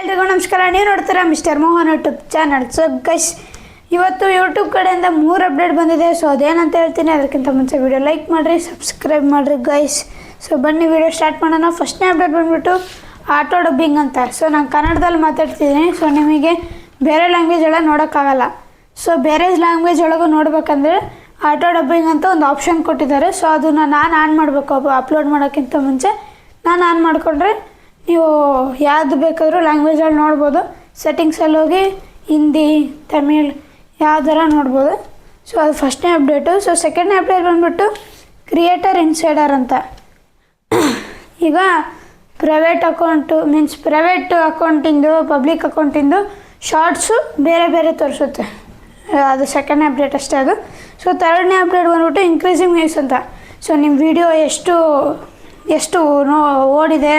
ಎಲ್ರಿಗೂ ನಮಸ್ಕಾರ. ನೀವು ನೋಡ್ತೀರಾ mister Mohan YouTube channel. So guys, ಇವತ್ತು ಯೂಟ್ಯೂಬ್ ಕಡೆಯಿಂದ 3 ಅಪ್ಡೇಟ್ ಬಂದಿದೆ. ಸೊ ಅದೇನಂತ ಹೇಳ್ತೀನಿ. ಅದಕ್ಕಿಂತ ಮುಂಚೆ ವಿಡಿಯೋ ಲೈಕ್ ಮಾಡಿರಿ, ಸಬ್ಸ್ಕ್ರೈಬ್ ಮಾಡಿರಿ ಗೈಸ್. ಸೊ ಬನ್ನಿ ವಿಡಿಯೋ ಸ್ಟಾರ್ಟ್ ಮಾಡೋಣ. ಫಸ್ಟ್ನೇ ಅಪ್ಡೇಟ್ ಬಂದುಬಿಟ್ಟು ಆಟೋ ಡಬ್ಬಿಂಗ್ ಅಂತ. ಸೊ ನಾನು ಕನ್ನಡದಲ್ಲಿ ಮಾತಾಡ್ತಿದ್ದೀನಿ. ಸೊ ನಿಮಗೆ ಬೇರೆ ಲ್ಯಾಂಗ್ವೇಜ್ ಎಲ್ಲ ನೋಡೋಕ್ಕಾಗಲ್ಲ. ಸೊ ಬೇರೆ ಲ್ಯಾಂಗ್ವೇಜ್ ಒಳಗೆ ನೋಡ್ಬೇಕಂದ್ರೆ ಆಟೋ ಡಬ್ಬಿಂಗ್ ಅಂತ ಒಂದು ಆಪ್ಷನ್ ಕೊಟ್ಟಿದ್ದಾರೆ. ಸೊ ಅದನ್ನು ನಾನು ಆನ್ ಮಾಡಬೇಕು. ಅಪ್ಲೋಡ್ ಮಾಡೋಕ್ಕಿಂತ ಮುಂಚೆ ನಾನು ಆನ್ ಮಾಡಿಕೊಂಡ್ರೆ ನೀವು ಯಾವುದು ಬೇಕಾದರೂ ಲ್ಯಾಂಗ್ವೇಜಲ್ಲಿ ನೋಡ್ಬೋದು. ಸೆಟ್ಟಿಂಗ್ಸಲ್ಲಿ ಹೋಗಿ ಹಿಂದಿ, ತಮಿಳ್ ಯಾವ್ದಾರ ನೋಡ್ಬೋದು. ಸೊ ಅದು ಫಸ್ಟ್ನೇ ಅಪ್ಡೇಟು. ಸೊ ಸೆಕೆಂಡ್ನೇ ಅಪ್ಡೇಟ್ ಬಂದುಬಿಟ್ಟು ಕ್ರಿಯೇಟರ್ ಇನ್ಸೈಡರ್ ಅಂತ. ಈಗ ಪ್ರೈವೇಟ್ ಅಕೌಂಟಿಂದು ಪಬ್ಲಿಕ್ ಅಕೌಂಟಿಂದು ಶಾರ್ಟ್ಸು ಬೇರೆ ಬೇರೆ ತೋರಿಸುತ್ತೆ. ಅದು ಸೆಕೆಂಡ್ನೇ ಅಪ್ಡೇಟ್ ಅಷ್ಟೇ ಅದು. ಸೊ ಥರ್ಡ್ನೇ ಅಪ್ಡೇಟ್ ಬಂದುಬಿಟ್ಟು ಇನ್ಕ್ರೀಸಿಂಗ್ ವ್ಯೂಸ್ ಅಂತ. ಸೊ ನಿಮ್ಮ ವಿಡಿಯೋ ಎಷ್ಟು ಓಡಿದೆ,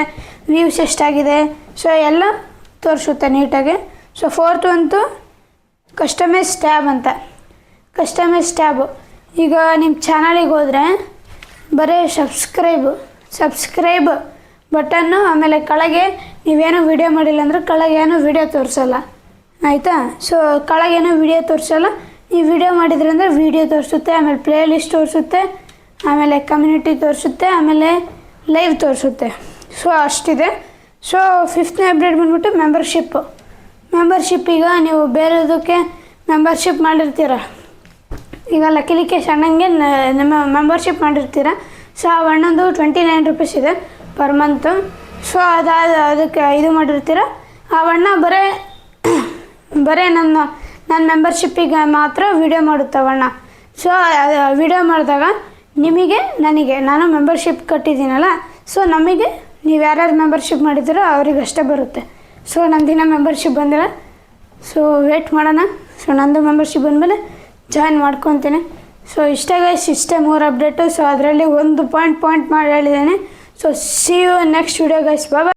ವ್ಯೂಸ್ ಎಷ್ಟಾಗಿದೆ, ಸೊ ಎಲ್ಲ ತೋರಿಸುತ್ತೆ ನೀಟಾಗಿ. ಸೊ ಫೋರ್ತ್ ಅಂತೂ ಕಸ್ಟಮೈಸ್ ಟ್ಯಾಬ್ ಅಂತ. ಕಸ್ಟಮೈಸ್ ಟ್ಯಾಬು ಈಗ ನಿಮ್ಮ ಚಾನಲಿಗೆ ಹೋದರೆ ಬರೀ ಸಬ್ಸ್ಕ್ರೈಬ್ ಬಟನ್ನು, ಆಮೇಲೆ ಕೆಳಗೆ ನೀವೇನೋ ವೀಡಿಯೋ ಮಾಡಿಲ್ಲ ಅಂದರೆ ಕೆಳಗೆ ಏನೋ ವೀಡಿಯೋ ತೋರಿಸಲ್ಲ, ಆಯಿತಾ. ಸೊ ಕೆಳಗೇನೋ ವೀಡಿಯೋ ತೋರಿಸಲ್ಲ. ನೀವು ವೀಡಿಯೋ ಮಾಡಿದ್ರಿ ಅಂದರೆ ವೀಡಿಯೋ ತೋರಿಸುತ್ತೆ, ಆಮೇಲೆ ಪ್ಲೇ ಲಿಸ್ಟ್ ತೋರಿಸುತ್ತೆ, ಆಮೇಲೆ ಕಮ್ಯುನಿಟಿ ತೋರಿಸುತ್ತೆ, ಆಮೇಲೆ ಲೈವ್ ತೋರಿಸುತ್ತೆ. ಸೊ ಅಷ್ಟಿದೆ. ಸೊ ಫಿಫ್ತ್ನೇ ಅಪ್ಡೇಟ್ ಬಂದುಬಿಟ್ಟು ಮೆಂಬರ್ಶಿಪ್. ಈಗ ನೀವು ಬೇರೆದಕ್ಕೆ ಮೆಂಬರ್ಶಿಪ್ ಮಾಡಿರ್ತೀರ. ಈಗ ಲಕಿಲಿಕೇಶ್ ಅಣ್ಣಂಗೆ ನಿಮ್ಮ ಮೆಂಬರ್ಶಿಪ್ ಮಾಡಿರ್ತೀರ. ಸೊ ಆ ಅಣ್ಣಂದು 29 ರೂಪೀಸ್ ಇದೆ ಪರ್ ಮಂತು. ಸೊ ಅದಕ್ಕೆ ಇದು ಮಾಡಿರ್ತೀರ. ಆ ಅಣ್ಣ ಬರೀ ನನ್ನ ಮೆಂಬರ್ಶಿಪ್ಪಿಗೆ ಮಾತ್ರ ವೀಡಿಯೋ ಮಾಡುತ್ತವಣ್ಣ. ಸೊ ವೀಡಿಯೋ ಮಾಡಿದಾಗ ನಾನು ಮೆಂಬರ್ಶಿಪ್ ಕಟ್ಟಿದ್ದೀನಲ್ಲ, ಸೊ ನಮಗೆ ನೀವು ಯಾರ್ಯಾರು ಮೆಂಬರ್ಶಿಪ್ ಮಾಡಿದ್ದೀರೋ ಅವರಿಗಷ್ಟೇ ಬರುತ್ತೆ. ಸೊ ನಂದಿನ ಮೆಂಬರ್ಶಿಪ್ ಬಂದಿಲ್ಲ. ಸೊ ವೇಟ್ ಮಾಡೋಣ. ಸೊ ನಂದು ಮೆಂಬರ್ಶಿಪ್ ಬಂದಮೇಲೆ ಜಾಯಿನ್ ಮಾಡ್ಕೊತೀನಿ. ಸೊ ಇಷ್ಟೇ 3 ಅಪ್ಡೇಟು. ಸೊ ಅದರಲ್ಲಿ ಒಂದು ಪಾಯಿಂಟ್ ಮಾಡಿ ಹೇಳಿದ್ದೇನೆ. So see you next video guys. Bye.